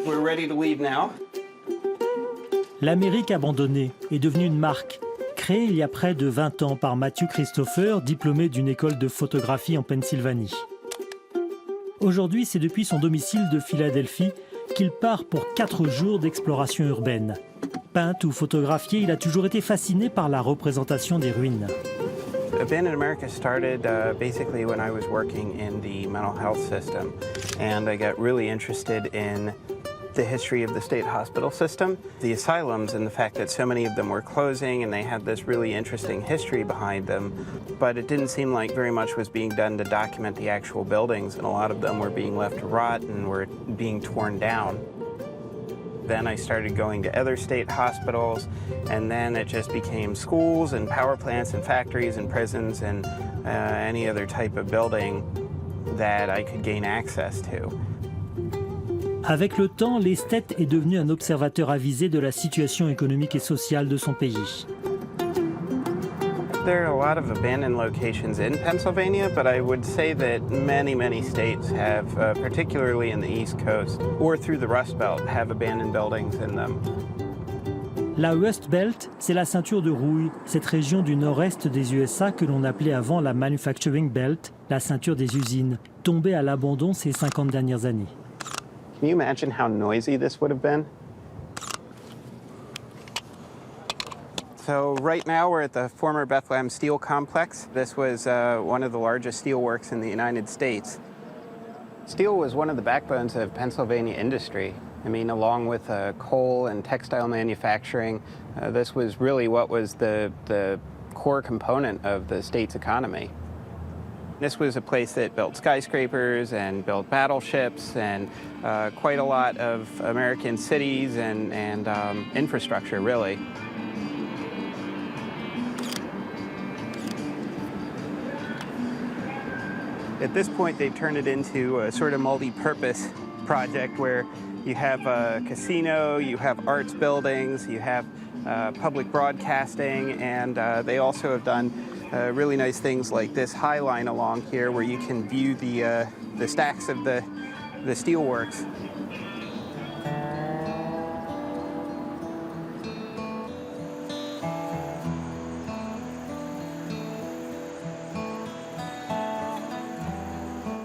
We're ready to leave now. L'Amérique abandonnée est devenue une marque, créée il y a près de 20 ans par Matthew Christopher, diplômé d'une école de photographie en Pennsylvanie. Aujourd'hui, c'est depuis son domicile de Philadelphie qu'il part pour 4 jours d'exploration urbaine. Peint ou photographié, il a toujours été fasciné par la représentation des ruines. Abandoned America started basically when I was working in the mental health system, and I got really interested in the history of the state hospital system, the asylums, and the fact that so many of them were closing and they had this really interesting history behind them, but it didn't seem like very much was being done to document the actual buildings, and a lot of them were being left to rot and were being torn down. Then I started going to other state hospitals, and then it just became schools and power plants and factories and prisons and any other type of building that I could gain access to. Avec le temps, l'esthète est devenu un observateur avisé de la situation économique et sociale de son pays. There are a lot of abandoned locations in Pennsylvania, but I would say that many states have, particularly in the East Coast or through the Rust Belt, have abandoned buildings in them. La Rust Belt, c'est la ceinture de rouille, cette région du nord-est des USA que l'on appelait avant la Manufacturing Belt, la ceinture des usines, tombée à l'abandon ces 50 dernières années. Can you imagine how noisy this would have been? So right now we're at the former Bethlehem Steel Complex. This was one of the largest steel works in the United States. Steel was one of the backbones of Pennsylvania industry. I mean, along with coal and textile manufacturing, this was really what was the core component of the state's economy. This was a place that built skyscrapers and built battleships and quite a lot of American cities and infrastructure, really. At this point, they've turned it into a sort of multi-purpose project where you have a casino, you have arts buildings, you have public broadcasting, and they also have done really nice things like this high line along here where you can view the stacks of the steelworks.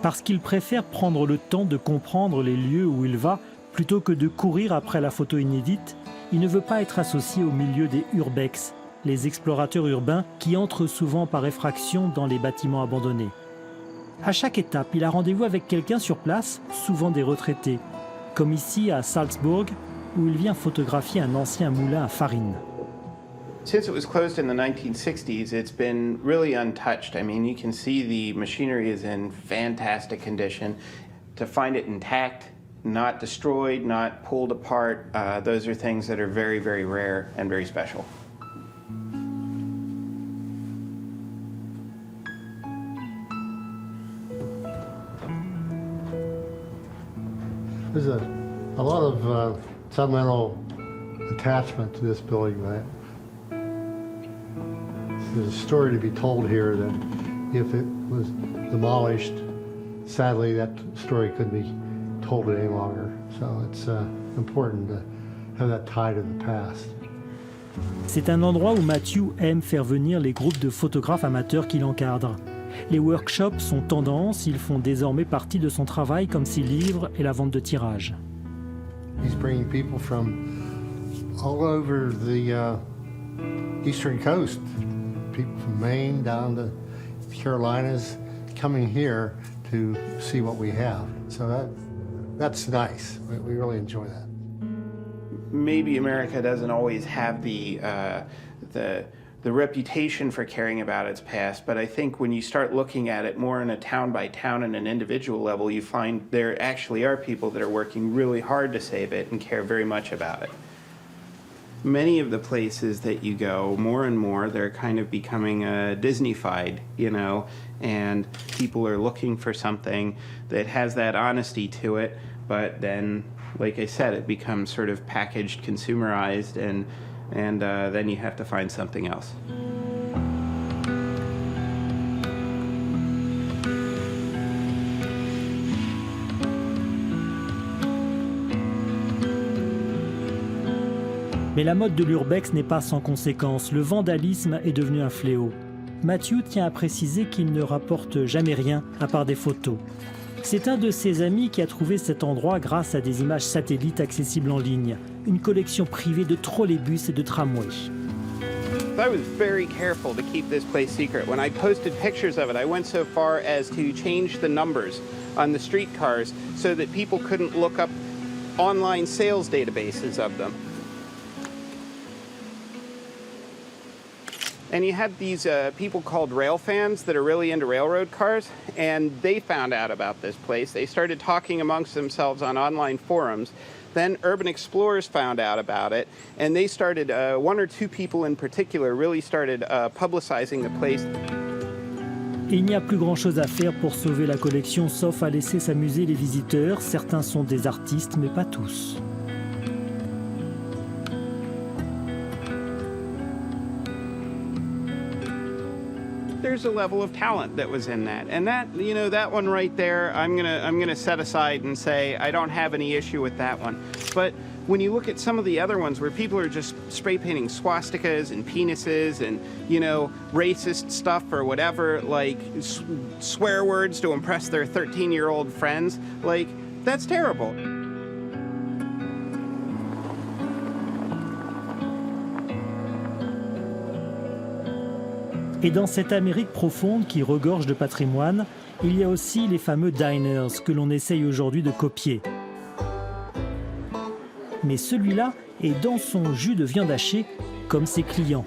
Parce qu'il préfère prendre le temps de comprendre les lieux où il va, plutôt que de courir après la photo inédite, il ne veut pas être associé au milieu des urbex, les explorateurs urbains qui entrent souvent par effraction dans les bâtiments abandonnés. À chaque étape, il a rendez-vous avec quelqu'un sur place, souvent des retraités, comme ici à Salzburg, où il vient photographier un ancien moulin à farine. Since it was closed in the 1960s, it's been really untouched. I mean, you can see the machinery is in fantastic condition. To find it intact, not destroyed, not pulled apart, those are things that are very, very rare and very special. There's a lot of sentimental attachment to this building. Right? There's a story to be told here that if it was demolished, sadly that story couldn't be told any longer. So it's important to have that tie to the past. C'est un endroit où Matthew aime faire venir les groupes de photographes amateurs qu'il encadre. Les workshops sont tendance, ils font désormais partie de son travail comme ses livres et la vente de tirages. He's bringing people from all over the eastern coast, people from Maine down to the Carolinas, coming here to see what we have. So that's nice. We really enjoy that. Maybe America doesn't always have the reputation for caring about its past, but I think when you start looking at it more on a town by town and an individual level, you find there actually are people that are working really hard to save it and care very much about it. Many of the places that you go, more and more, they're kind of becoming Disney-fied, you know, and people are looking for something that has that honesty to it, but then, like I said, it becomes sort of packaged, consumerized, and then you have to find something else. Mais la mode de l'urbex n'est pas sans conséquences. Le vandalisme est devenu un fléau. Matthew tient à préciser qu'il ne rapporte jamais rien à part des photos. C'est un de ses amis qui a trouvé cet endroit grâce à des images satellites accessibles en ligne. Une collection privée de trolleybus et de tramways. I was very careful to keep this place secret. When I posted pictures of it, I went so far as to change the numbers on the streetcars so that people couldn't look up online sales databases of them. And you had these people called rail fans that are really into railroad cars, and they found out about this place. They started talking amongst themselves on online forums. Then urban explorers found out about it, and they started, one or two people in particular really started publicizing the place. Et il n'y a plus grand-chose à faire pour sauver la collection, sauf à laisser s'amuser les visiteurs. Certains sont des artistes, mais pas tous. There's a level of talent that was in that, and that, you know, that one right there, I'm gonna set aside and say I don't have any issue with that one. But when you look at some of the other ones where people are just spray painting swastikas and penises and, you know, racist stuff or whatever, like swear words to impress their 13-year-old friends, like, that's terrible. Et dans cette Amérique profonde qui regorge de patrimoine, il y a aussi les fameux diners que l'on essaye aujourd'hui de copier. Mais celui-là est dans son jus de viande hachée comme ses clients.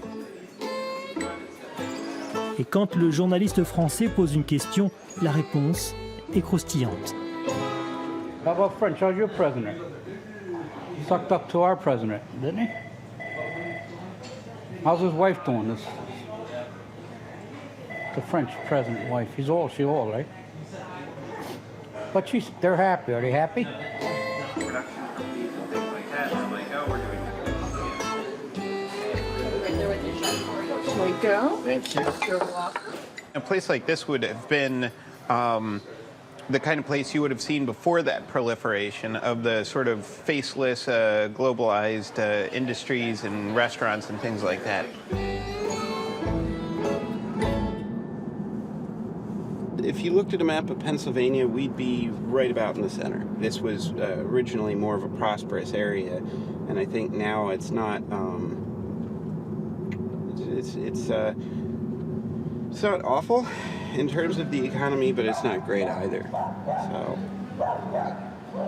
Et quand le journaliste français pose une question, la réponse est croustillante. How about French? How's your president? Sucked up to our president, didn't he? How's his wife doing? This, the French president wife. She's old, right? But they're happy. Are they happy? There we go. Thank you. A place like this would have been the kind of place you would have seen before that proliferation of the sort of faceless, globalized industries and restaurants and things like that. If you looked at a map of Pennsylvania, we'd be right about in the center. This was originally more of a prosperous area, and I think now it's not. It's not awful in terms of the economy, but it's not great either. So.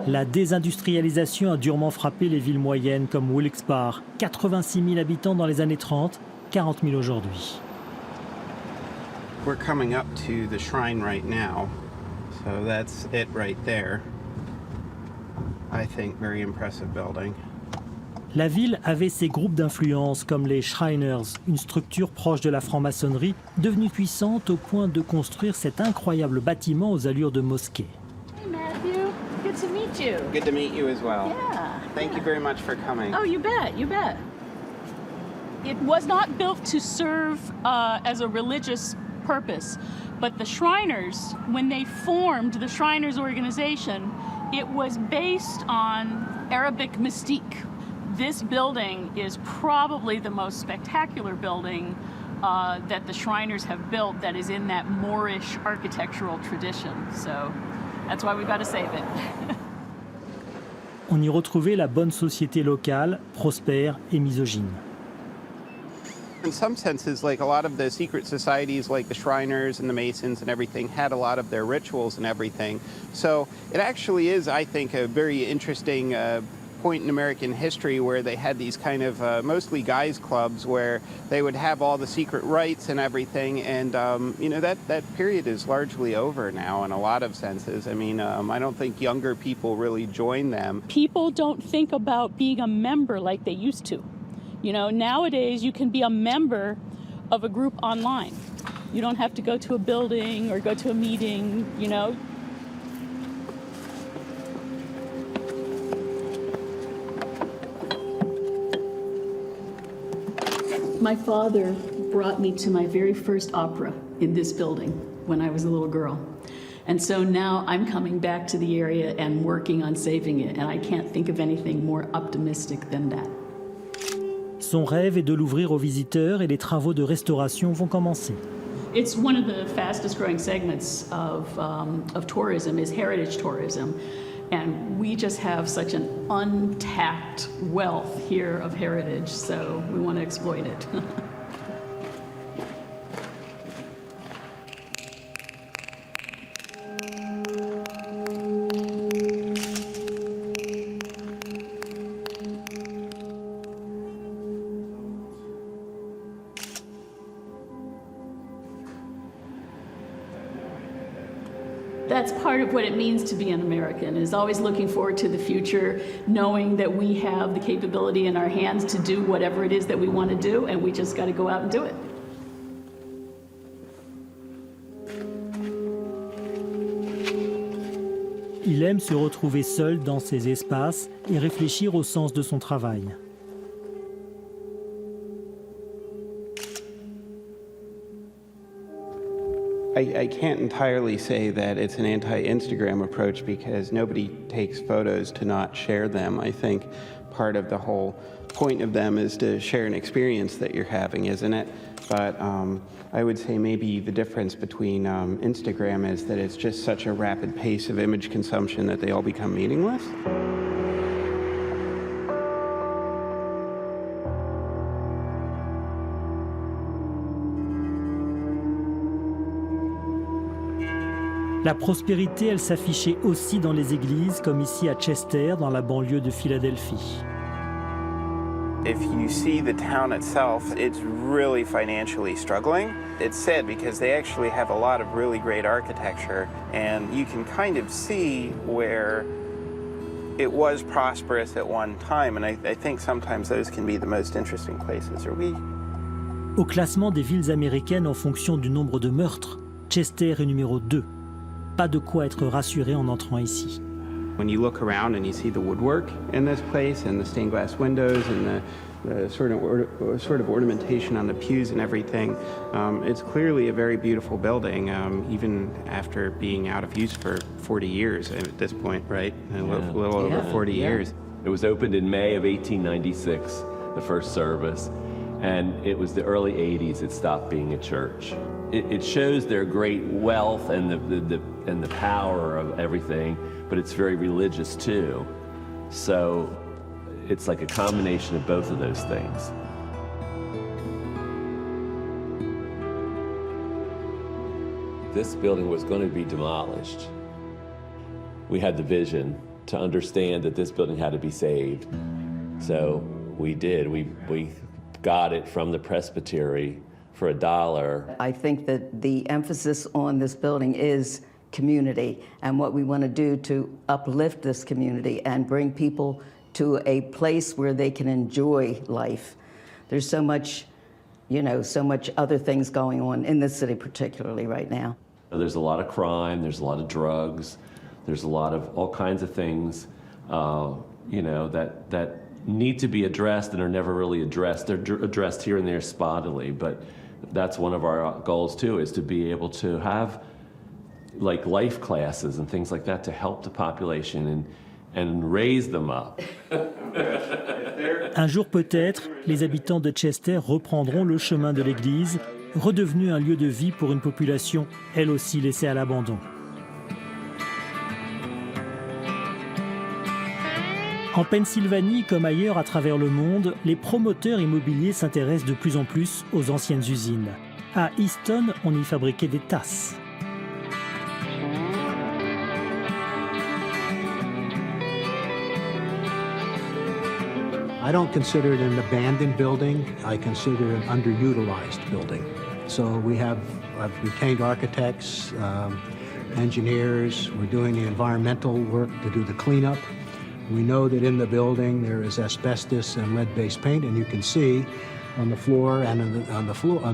La désindustrialisation a durement frappé les villes moyennes comme Wilkes-Barre. 86 000 habitants dans les années 30, 40 000 aujourd'hui. We're coming up to the shrine right now, so that's it right there. I think very impressive building. La ville avait ses groupes d'influence comme les Shriners, une structure proche de la franc-maçonnerie, devenue puissante au point de construire cet incroyable bâtiment aux allures de mosquée. Hey, Matthew. Good to meet you. Good to meet you as well. Yeah. Thank you very much for coming. Oh, you bet. You bet. It was not built to serve as a religious purpose, but the Shriners, when they formed the Shriners organization, it was based on Arabic mystique. This building is probably the most spectacular building that the Shriners have built that is in that Moorish architectural tradition. So that's why we've got to save it. On y retrouvait la bonne société locale, prospère et misogyne. In some senses, like a lot of the secret societies like the Shriners and the Masons and everything had a lot of their rituals and everything. So it actually is, I think, a very interesting point in American history where they had these kind of mostly guys clubs where they would have all the secret rites and everything, and you know, that period is largely over now in a lot of senses. I mean, I don't think younger people really join them. People don't think about being a member like they used to. You know, nowadays you can be a member of a group online. You don't have to go to a building or go to a meeting, you know. My father brought me to my very first opera in this building when I was a little girl. And so now I'm coming back to the area and working on saving it, and I can't think of anything more optimistic than that. Son rêve est de l'ouvrir aux visiteurs et les travaux de restauration vont commencer. It's one of the fastest growing segments of tourism is heritage tourism. And we just have such an untapped wealth here of heritage, so we want to exploit it. That's part of what it means to be an American, is always looking forward to the future, knowing that we have the capability in our hands to do whatever it is that we want to do, and we just got to go out and do it. Il aime se retrouver seul dans ces espaces et réfléchir au sens de son travail. I can't entirely say that it's an anti-Instagram approach because nobody takes photos to not share them. I think part of the whole point of them is to share an experience that you're having, isn't it? But I would say maybe the difference between Instagram is that it's just such a rapid pace of image consumption that they all become meaningless. La prospérité, elle s'affichait aussi dans les églises, comme ici à Chester, dans la banlieue de Philadelphie. If you see the town itself, it's really financially struggling. It's sad because they actually have a lot of really great architecture, and you can kind of see where it was prosperous at one time, and I think sometimes those can be the most interesting places. Au classement des villes américaines en fonction du nombre de meurtres, Chester est numéro 2. Pas de quoi être rassuré en entrant ici. When you look around and you see the woodwork in this place and the stained glass windows and the sort of ornamentation on the pews and everything, it's clearly a very beautiful building, even after being out of use for 40 years at this point, right? A little over 40 years. It was opened in May of 1896, the first service, and it was the early 80s it stopped being a church. It shows their great wealth and the power of everything, but it's very religious too. So it's like a combination of both of those things. This building was going to be demolished. We had the vision to understand that this building had to be saved. So we did. We got it from the presbytery for $1. I think that the emphasis on this building is community and what we want to do to uplift this community and bring people to a place where they can enjoy life. There's so much, so much other things going on in this city particularly right now. There's a lot of crime, there's a lot of drugs, there's a lot of all kinds of things, that need to be addressed and are never really addressed. They're addressed here and there spottily, but that's one of our goals too, is to be able to have like life classes and things like that to help the population and raise them up. Un jour peut-être, les habitants de Chester reprendront le chemin de l'église, redevenu un lieu de vie pour une population, elle aussi laissée à l'abandon. En Pennsylvanie, comme ailleurs à travers le monde, les promoteurs immobiliers s'intéressent de plus en plus aux anciennes usines. À Easton, on y fabriquait des tasses. I don't consider it an abandoned building. I consider it an underutilized building. So I've retained architects, engineers. We're doing the environmental work to do the cleanup. We know that in the building there is asbestos and lead-based paint, and you can see on the floor and on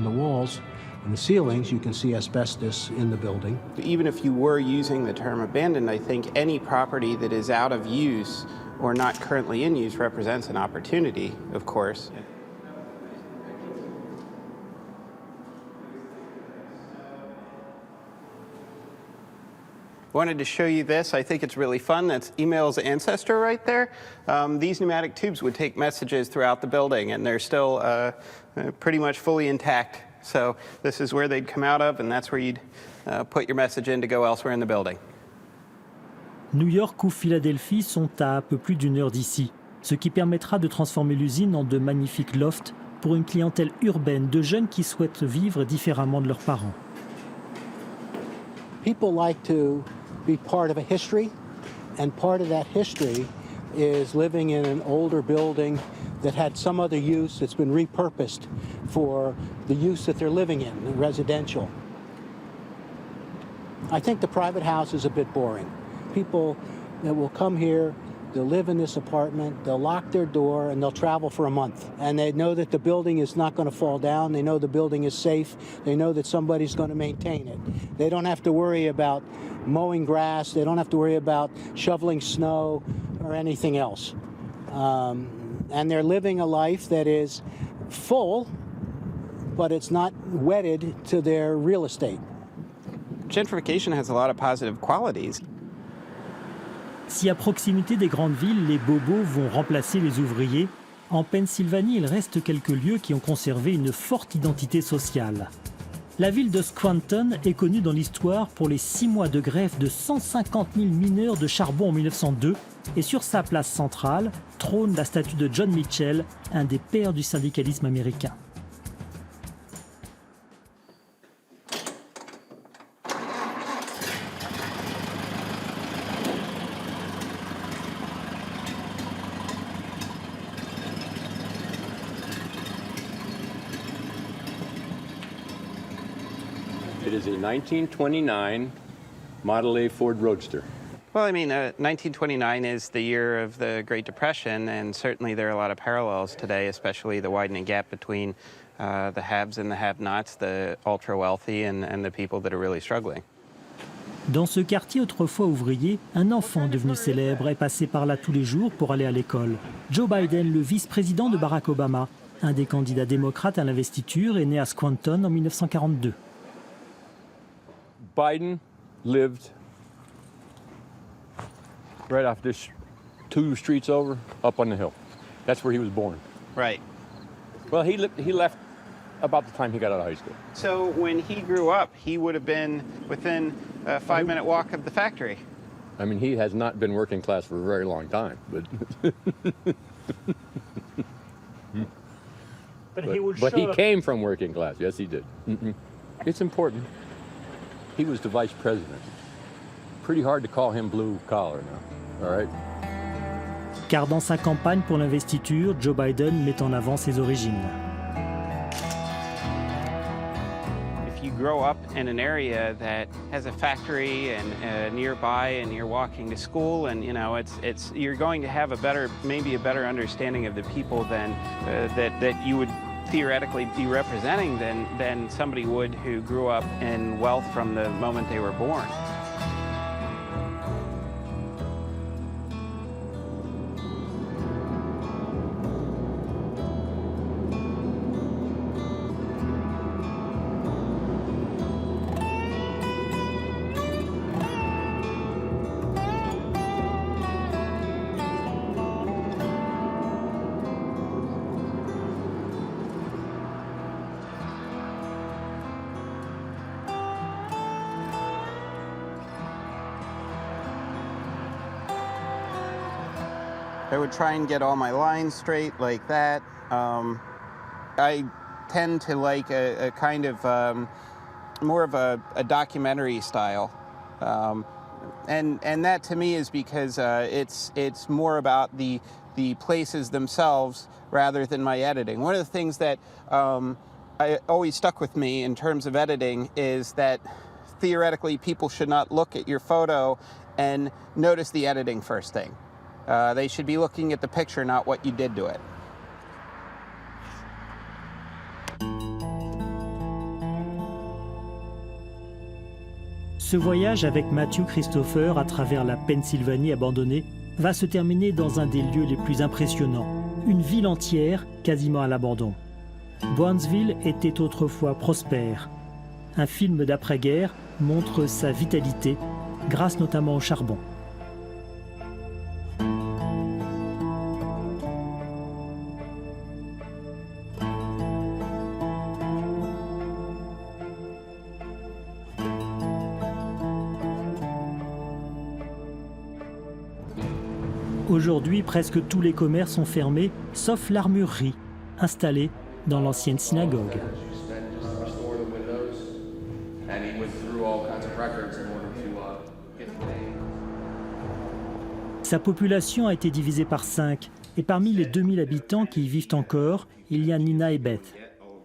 the walls and the ceilings, you can see asbestos in the building. Even if you were using the term abandoned, I think any property that is out of use or not currently in use represents an opportunity, of course. Wanted to show you this. I think it's really fun. That's email's ancestor right there. These pneumatic tubes would take messages throughout the building, and they're still pretty much fully intact. So this is where they'd come out of, and that's where you'd put your message in to go elsewhere in the building. New York ou Philadelphie sont à un peu plus d'une heure d'ici, ce qui permettra de transformer l'usine en de magnifiques lofts pour une clientèle urbaine de jeunes qui souhaitent vivre différemment de leurs parents. People like to be part of a history, and part of that history is living in an older building that had some other use that's been repurposed for the use that they're living in, residential. I think the private house is a bit boring. People that will come here, they'll live in this apartment, they'll lock their door, and they'll travel for a month. And they know that the building is not going to fall down. They know the building is safe. They know that somebody's going to maintain it. They don't have to worry about mowing grass. They don't have to worry about shoveling snow or anything else. And they're living a life that is full, but it's not wedded to their real estate. Gentrification has a lot of positive qualities. Si à proximité des grandes villes, les bobos vont remplacer les ouvriers, en Pennsylvanie, il reste quelques lieux qui ont conservé une forte identité sociale. La ville de Scranton est connue dans l'histoire pour les 6 mois de grève de 150 000 mineurs de charbon en 1902, et sur sa place centrale trône la statue de John Mitchell, un des pères du syndicalisme américain. It is a 1929 Model A Ford Roadster. Well, I mean, 1929 is the year of the Great Depression, and certainly there are a lot of parallels today, especially the widening gap between the haves and the have-nots, the ultra-wealthy and the people that are really struggling. Dans ce quartier autrefois ouvrier, un enfant devenu célèbre est passé par là tous les jours pour aller à l'école. Joe Biden, le vice-président de Barack Obama, un des candidats démocrates à l'investiture, est né à Scranton en 1942. Biden lived right off this 2 streets over, up on the hill. That's where he was born. Right. Well, he left about the time he got out of high school. So when he grew up, he would have been within a 5-minute walk of the factory. I mean, he has not been working class for a very long time, but but he came from working class. Yes, he did. It's important. He was the vice president. Pretty hard to call him blue collar now, all right? Car dans sa campagne pour l'investiture, Joe Biden met en avant ses origines. If you grow up in an area that has a factory and nearby, and you're walking to school, and you know you're going to have maybe a better understanding of the people than that you would theoretically be representing than somebody would who grew up in wealth from the moment they were born. I would try and get all my lines straight like that. I tend to like a kind of more of a documentary style. And that to me is because it's more about the places themselves rather than my editing. One of the things that I always stuck with me in terms of editing is that theoretically people should not look at your photo and notice the editing first thing. They should be looking at the picture, not what you did to it. Ce voyage avec Matthew Christopher à travers la Pennsylvanie abandonnée va se terminer dans un des lieux les plus impressionnants, une ville entière quasiment à l'abandon. Brownsville était autrefois prospère. Un film d'après-guerre montre sa vitalité grâce notamment au charbon. Aujourd'hui, presque tous les commerces sont fermés, sauf l'armurerie, installée dans l'ancienne synagogue. Sa population a été divisée par 5, et parmi les 2000 habitants qui y vivent encore, il y a Nina et Beth.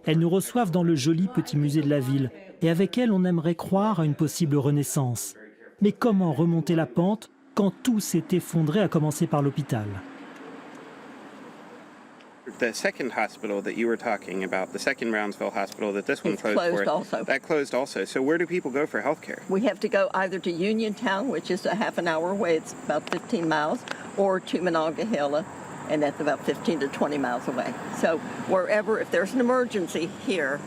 Elles nous reçoivent dans le joli petit musée de la ville, et avec elles, on aimerait croire à une possible renaissance. Mais comment remonter la pente quand tout s'est effondré, à commencer par l'hôpital? The second hospital that you were talking about, the second Brownsville hospital that this one It's closed closed for, also. that closed also. So where do people go for health care? We have to go either to Uniontown, which is a half an hour away, it's about 15 miles, or to Monongahela, and that's about 15 to 20 miles away. So wherever, if there's an emergency here,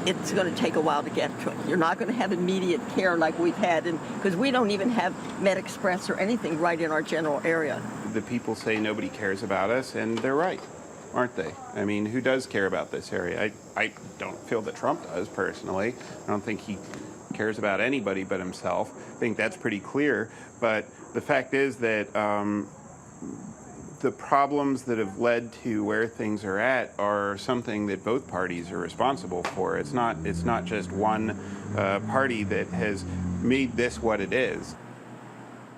it's going to take a while to get to it. You're not going to have immediate care like we've had, because we don't even have MedExpress or anything right in our general area. The people say nobody cares about us, and they're right, aren't they? I mean, who does care about this area? I don't feel that Trump does, personally. I don't think he cares about anybody but himself. I think that's pretty clear. But the fact is that the problems that have led to where things are at are something that both parties are responsible for. It's not just one party that has made this what it is.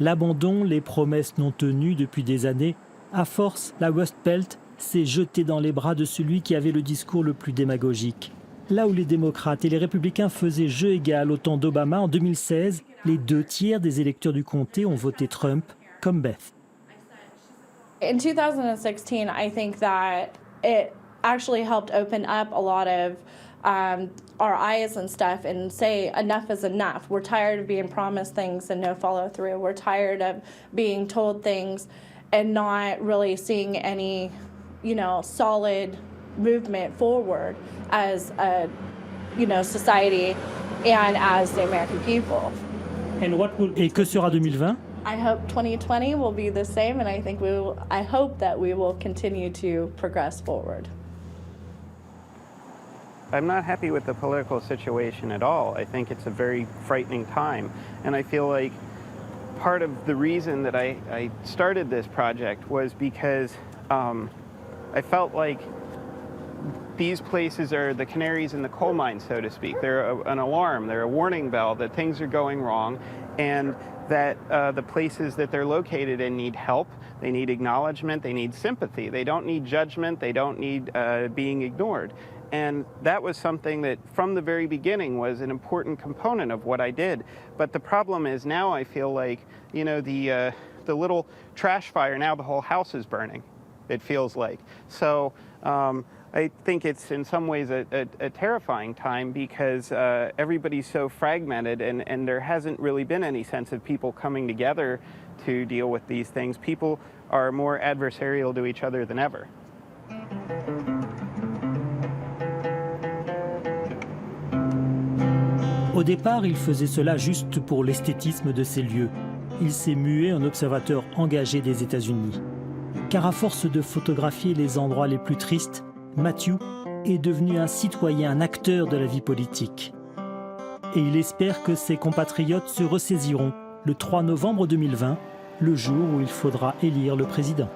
L'abandon, les promesses non tenues depuis des années, à force, la Rust Belt s'est jetée dans les bras de celui qui avait le discours le plus démagogique. Là où les démocrates et les républicains faisaient jeu égal au temps d'Obama en 2016, les 2/3 des électeurs du comté ont voté Trump, comme Beth. In 2016, I think that it actually helped open up a lot of our eyes and stuff and say enough is enough. We're tired of being promised things and no follow through. We're tired of being told things and not really seeing any, solid movement forward as a, society and as the American people. Et que sera 2020? I hope 2020 will be the same, and I hope that we will continue to progress forward. I'm not happy with the political situation at all. I think it's a very frightening time. And I feel like part of the reason that I started this project was because I felt like these places are the canaries in the coal mine, so to speak. They're an alarm, they're a warning bell that things are going wrong, and that the places that they're located in need help, they need acknowledgement, they need sympathy. They don't need judgment, they don't need being ignored. And that was something that from the very beginning was an important component of what I did. But the problem is now I feel like, the little trash fire, now the whole house is burning, it feels like. So I think it's in some ways a terrifying time because everybody's so fragmented and there hasn't really been any sense of people coming together to deal with these things. People are more adversarial to each other than ever. Au départ, il faisait cela juste pour l'esthétisme de ces lieux. Il s'est mué en observateur engagé des États-Unis. Car à force de photographier les endroits les plus tristes, Matthew est devenu un citoyen, un acteur de la vie politique. Et il espère que ses compatriotes se ressaisiront le 3 novembre 2020, le jour où il faudra élire le président.